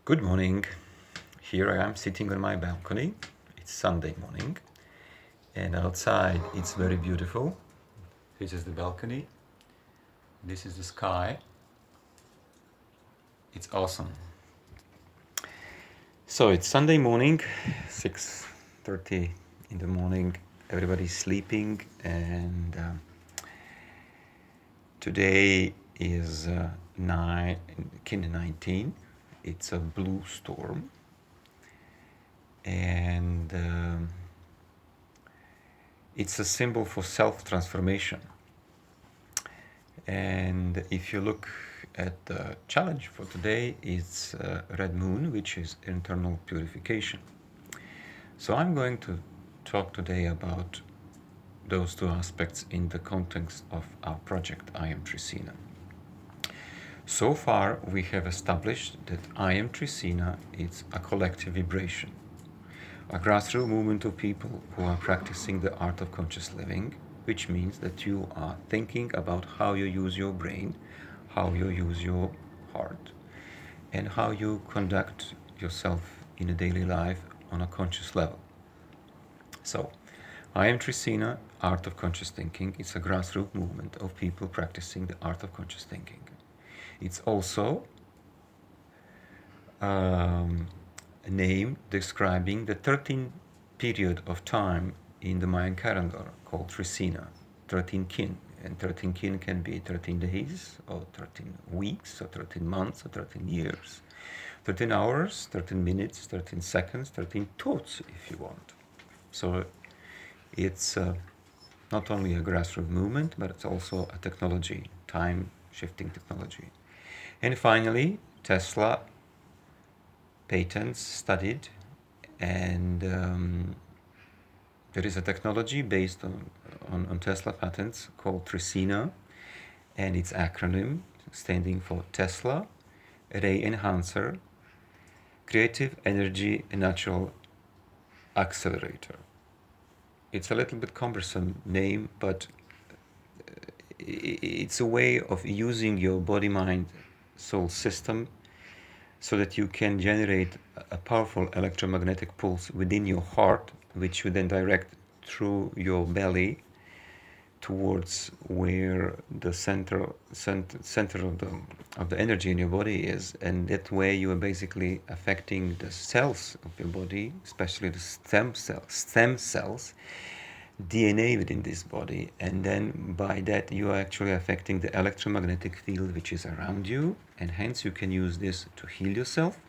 Good morning. Here I am sitting on my balcony. It's Sunday morning, and outside it's very beautiful. This is the balcony. This is the sky. It's awesome. So it's Sunday morning, 6:30 in the morning. Everybody's sleeping, and today is 19. It's a blue storm, and it's a symbol for self-transformation. And if you look at the challenge for today, it's red moon, which is internal purification. So I'm going to talk today about those two aspects in the context of our project, I Am Trecena. So far, we have established that I Am Trecena is a collective vibration, a grassroots movement of people who are practicing the art of conscious living, which means that you are thinking about how you use your brain, how you use your heart, and how you conduct yourself in a daily life on a conscious level. So, I Am Trecena, Art of Conscious Thinking. It's a grassroots movement of people practicing the art of conscious thinking. It's also a name describing the 13th period of time in the Mayan calendar called Trecena, 13 kin. And 13 kin can be 13 days, or 13 weeks, or 13 months, or 13 years, 13 hours, 13 minutes, 13 seconds, 13 thoughts, if you want. So it's not only a grassroots movement, but it's also a technology, time-shifting technology. And finally, Tesla patents studied, and there is a technology based on Tesla patents called Trecena, and its acronym standing for Tesla Ray Enhancer Creative Energy Natural Accelerator. It's a little bit cumbersome name, but it's a way of using your body-mind soul system so that you can generate a powerful electromagnetic pulse within your heart, which you then direct through your belly towards where the center of the energy in your body is. And that way you are basically affecting the cells of your body, especially the stem cells, DNA within this body, and then by that you are actually affecting the electromagnetic field which is around you, and hence you can use this to heal yourself.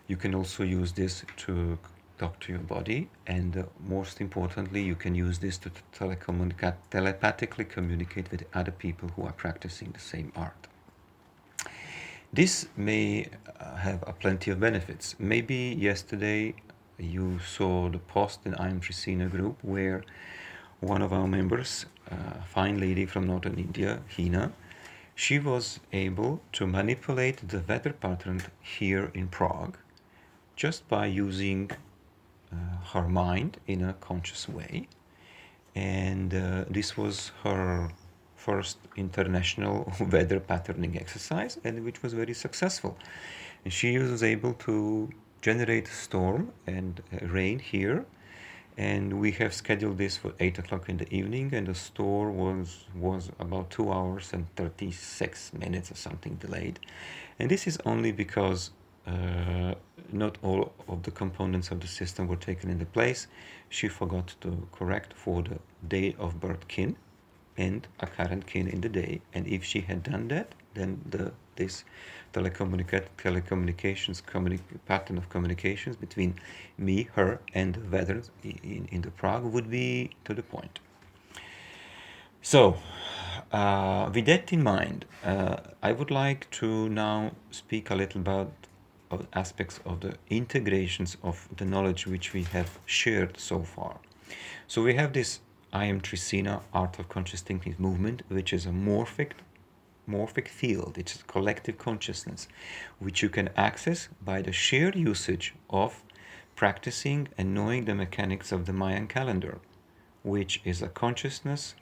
You can also use this to talk to your body, and most importantly, you can use this to telepathically communicate with other people who are practicing the same art. This may have plenty of benefits. Maybe yesterday you saw the post in I Am Trecena group where one of our members, a fine lady from northern India, Hina, she was able to manipulate the weather pattern here in Prague just by using her mind in a conscious way. And this was her first international weather patterning exercise, and which was very successful. And she was able to generate storm and rain here, and we have scheduled this for 8 o'clock in the evening, and the storm was about 2 hours and 36 minutes or something delayed. And this is only because not all of the components of the system were taken into place. She forgot to correct for the day of birth kin and a current kin in the day. And if she had done that, then this telecommunications pattern of communications between me, her, and the weather in the Prague would be to the point. So, with that in mind, I would like to now speak a little about aspects of the integrations of the knowledge which we have shared so far. So we have this I Am Trecena Art of Conscious Thinking movement, which is a morphic field. It's a collective consciousness, which you can access by the sheer usage of practicing and knowing the mechanics of the Mayan calendar, which is a consciousness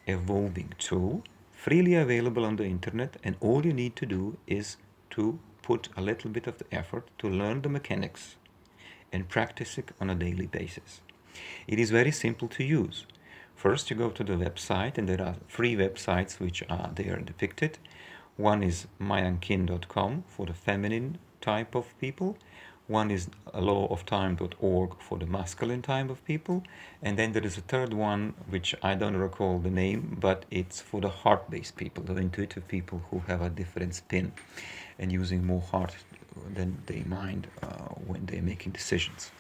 evolving tool freely available on the internet, and all you need to do is to put a little bit of the effort to learn the mechanics and practice it on a daily basis. It is very simple to use. First, you go to the website, and there are 3 websites which are there depicted. One is mayankin.com for the feminine type of people. One is lawoftime.org for the masculine type of people. And then there is a third one, which I don't recall the name, but it's for the heart-based people, the intuitive people who have a different spin and using more heart than they mind when they're making decisions.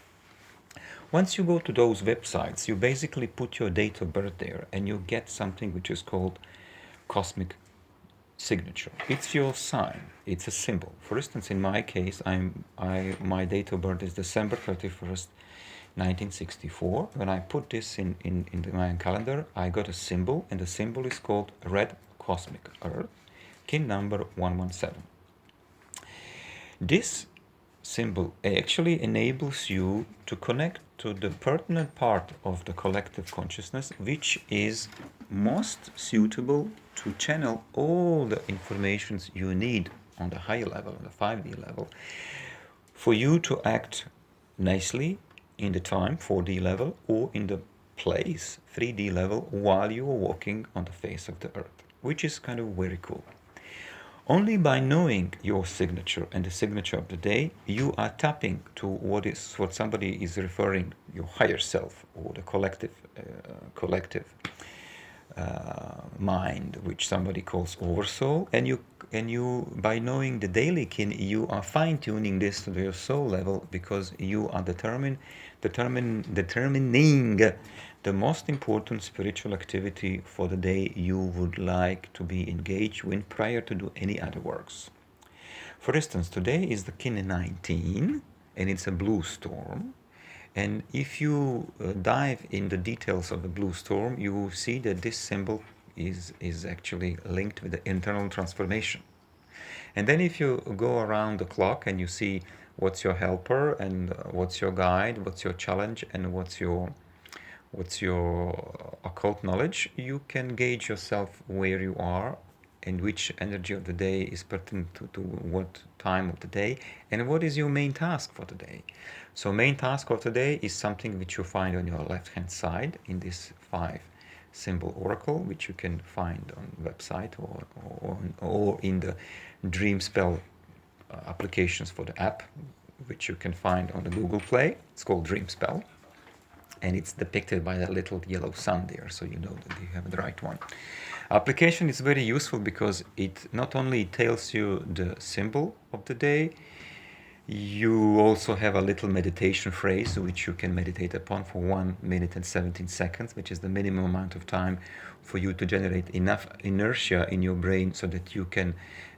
Once you go to those websites, you basically put your date of birth there and you get something which is called cosmic signature. It's your sign. It's a symbol. For instance, in my case, my date of birth is December 31st, 1964. When I put this in the Mayan calendar, I got a symbol, and the symbol is called Red Cosmic Earth, kin number 117. This symbol actually enables you to connect to the pertinent part of the collective consciousness, which is most suitable to channel all the informations you need on the higher level, on the 5D level, for you to act nicely in the time 4D level or in the place 3D level while you are walking on the face of the earth, which is kind of very cool. Only by knowing your signature and the signature of the day, you are tapping to what somebody is referring your higher self or the collective mind, which somebody calls oversoul. And you by knowing the daily kin, you are fine tuning this to your soul level, because you are determining the most important spiritual activity for the day you would like to be engaged with prior to do any other works. For instance, today is the kin 19, and it's a blue storm. And if you dive in the details of the blue storm, you will see that this symbol is actually linked with the internal transformation. And then if you go around the clock and you see what's your helper and what's your guide, what's your challenge, and what's your occult knowledge, you can gauge yourself where you are and which energy of the day is pertinent to what time of the day, and what is your main task for the day. So main task of the day is something which you find on your left hand side in this 5 symbol oracle, which you can find on website or in the dream spell applications for the app, which you can find on the Google Play. It's called Dream Spell, and it's depicted by a little yellow sun there, so you know that you have the right one. Application is very useful because it not only tells you the symbol of the day, you also have a little meditation phrase which you can meditate upon for 1 minute and 17 seconds, which is the minimum amount of time for you to generate enough inertia in your brain so that you can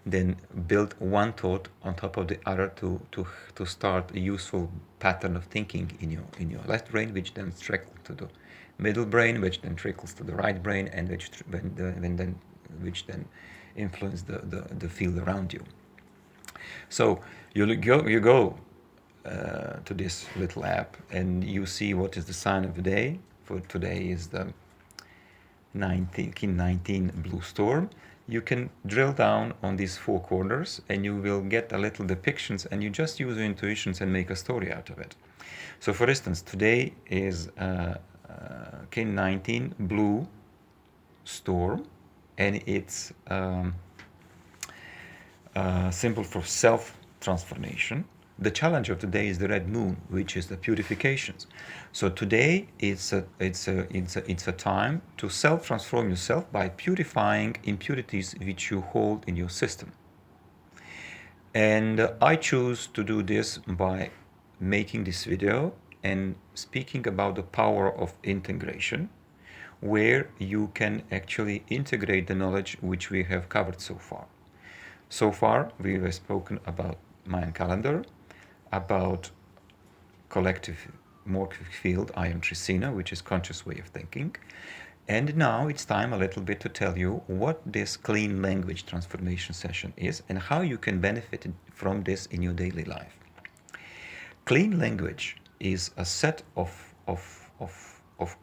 then build one thought on top of the other to start a useful pattern of thinking in your left brain, which then trickles to the middle brain, which then trickles to the right brain, and which then influence the field around you. So you go to this little app and you see what is the sign of the day. For today is the kin 19 blue storm. You can drill down on these 4 corners and you will get a little depictions, and you just use your intuitions and make a story out of it. So for instance, today is kin 19 blue storm, and it's symbol for self-transformation. The challenge of today is the red moon, which is the purifications. So today it's a time to self-transform yourself by purifying impurities which you hold in your system. And I choose to do this by making this video and speaking about the power of integration, where you can actually integrate the knowledge which we have covered so far. So far, we have spoken about Mayan calendar, about collective morphic field, I am Trecena, which is conscious way of thinking. And now it's time a little bit to tell you what this clean language transformation session is and how you can benefit from this in your daily life. Clean language is a set of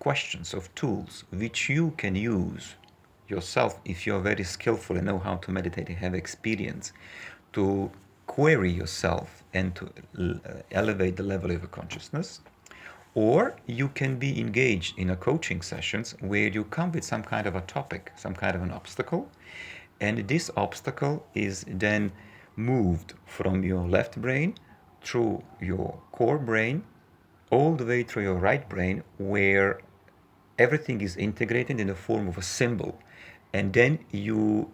questions, of tools, which you can use yourself if you're very skillful and know how to meditate and have experience, to query yourself and to elevate the level of your consciousness. Or you can be engaged in a coaching sessions where you come with some kind of a topic, some kind of an obstacle, and this obstacle is then moved from your left brain through your core brain all the way through your right brain, where everything is integrated in the form of a symbol. And then you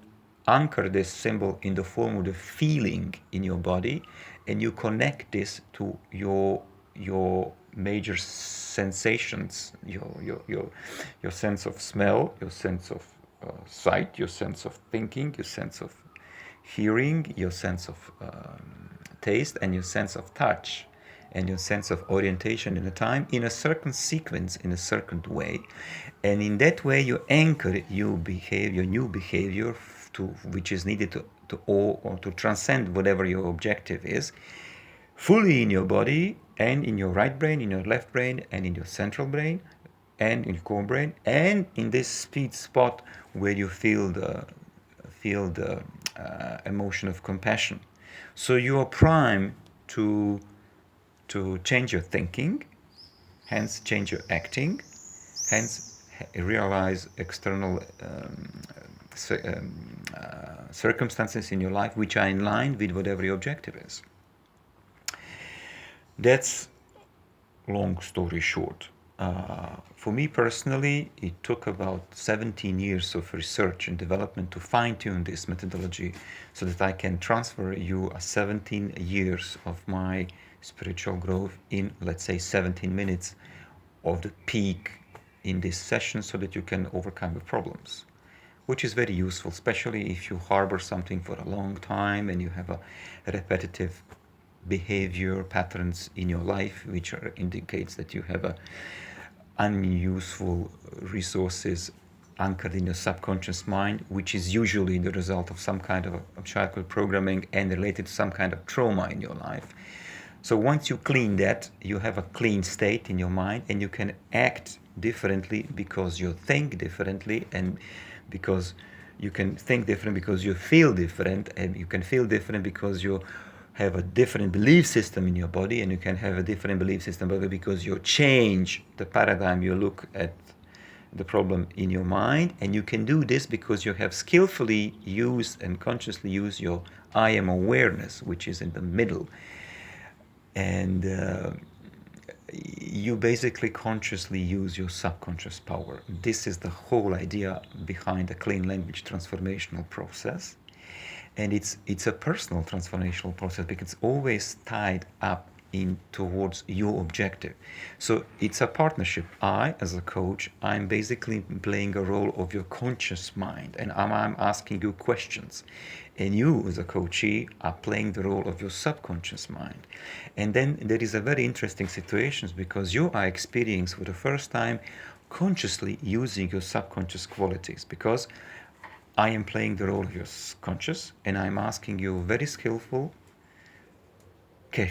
anchor this symbol in the form of the feeling in your body, and you connect this to your major sensations, your sense of smell, your sense of sight, your sense of thinking, your sense of hearing, your sense of taste, and your sense of touch, and your sense of orientation in a time, in a certain sequence, in a certain way. And in that way you anchor your behavior, new behavior, to which is needed to or to transcend whatever your objective is, fully in your body, and in your right brain, in your left brain, and in your central brain, and in your core brain, and in this sweet spot where you feel the emotion of compassion. So you are primed to change your thinking, hence change your acting, hence realize external circumstances in your life which are in line with whatever your objective is. That's long story short. For me personally, it took about 17 years of research and development to fine-tune this methodology so that I can transfer you 17 years of my spiritual growth in, let's say, 17 minutes of the peak in this session, so that you can overcome your problems, which is very useful, especially if you harbor something for a long time and you have a repetitive behavior patterns in your life, which indicates that you have unuseful resources anchored in your subconscious mind, which is usually the result of some kind of childhood programming and related to some kind of trauma in your life. So once you clean that, you have a clean state in your mind, and you can act differently because you think differently, and because you can think different because you feel different, and you can feel different because you have a different belief system in your body, and you can have a different belief system because you change the paradigm you look at the problem in your mind. And you can do this because you have skillfully used and consciously used your I am awareness, which is in the middle. And you basically consciously use your subconscious power. This is the whole idea behind the clean language transformational process. And it's a personal transformational process because it's always tied up in towards your objective. So it's a partnership. I, as a coach, I'm basically playing a role of your conscious mind, and I'm asking you questions. And you, as a coachee, are playing the role of your subconscious mind. And then there is a very interesting situation because you are experiencing for the first time consciously using your subconscious qualities, because I am playing the role of your conscious, and I'm asking you very skillful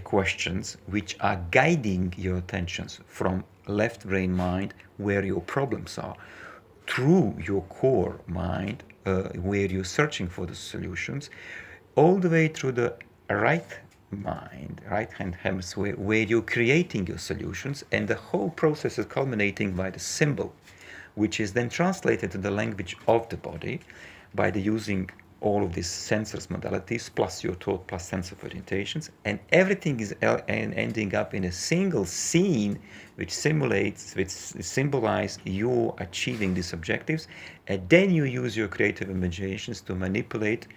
questions which are guiding your attentions from left brain mind, where your problems are, through your core mind, where you're searching for the solutions, all the way through the right mind, right hand hemisphere, where you're creating your solutions. And the whole process is culminating by the symbol, which is then translated to the language of the body by the using all of these sensors modalities, plus your thought, plus sense of orientations, and everything is ending up in a single scene which symbolize you achieving these objectives. And then you use your creative imaginations to manipulate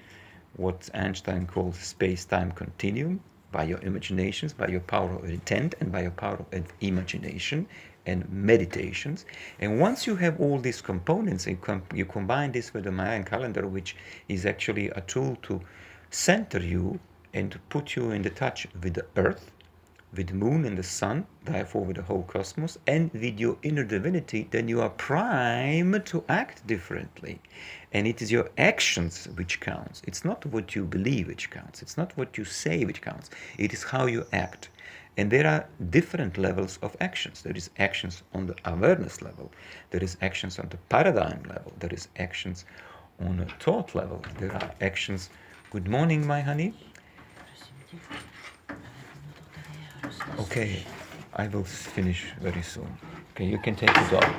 what Einstein calls space-time continuum by your imaginations, by your power of intent, and by your power of imagination and meditations. And once you have all these components, you combine this with the Mayan calendar, which is actually a tool to center you and to put you in the touch with the earth, with the moon and the sun, therefore with the whole cosmos, and with your inner divinity, then you are primed to act differently. And it is your actions which counts. It's not what you believe which counts. It's not what you say which counts. It is how you act. And there are different levels of actions. There is actions on the awareness level. There is actions on the paradigm level. There is actions on a thought level. There are actions. Good morning, my honey. Okay, I will finish very soon. Okay, you can take it off.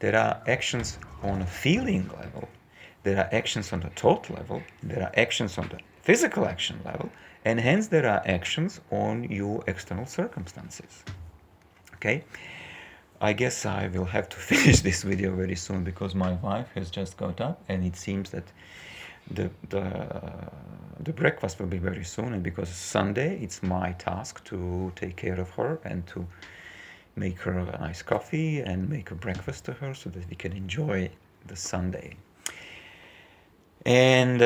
There are actions on a feeling level, there are actions on the thought level, there are actions on the physical action level, and hence there are actions on your external circumstances. Okay, I guess I will have to finish this video very soon because my wife has just got up and it seems that the breakfast will be very soon, and because it's Sunday, it's my task to take care of her and to make her a nice coffee and make a breakfast to her so that we can enjoy the Sunday. And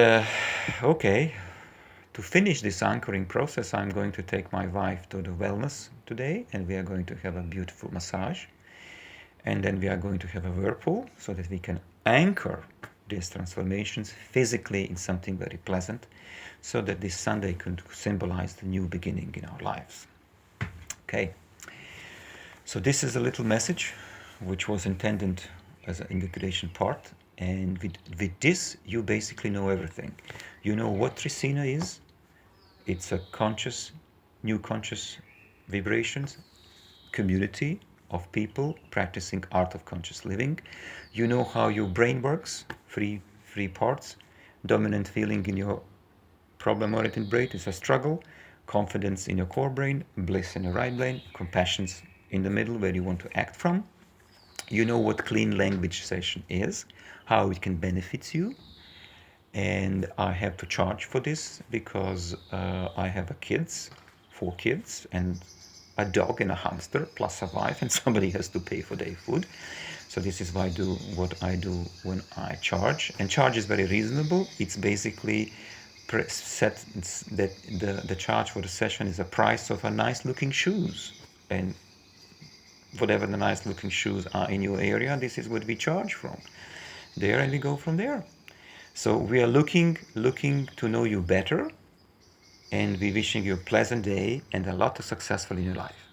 okay, to finish this anchoring process, I'm going to take my wife to the wellness today, and we are going to have a beautiful massage. And then we are going to have a whirlpool so that we can anchor these transformations physically in something very pleasant, so that this Sunday could symbolize the new beginning in our lives. Okay. So this is a little message which was intended as an integration part, and with this you basically know everything. You know what Trecena is. It's a conscious, new conscious vibrations community of people practicing art of conscious living. You know how your brain works, three parts. Dominant feeling in your problem-oriented brain is a struggle, confidence in your core brain, bliss in your right brain, compassion in the middle where you want to act from. You know what clean language session is, how it can benefit you. And I have to charge for this because I have 4 kids, and a dog and a hamster, plus a wife, and somebody has to pay for their food. So this is why I do what I do when I charge. And charge is very reasonable. It's basically set that the charge for the session is a price of a nice looking shoes. And whatever the nice looking shoes are in your area, this is what we charge from there, and we go from there. So we are looking to know you better, and we wishing you a pleasant day and a lot of successful in your life.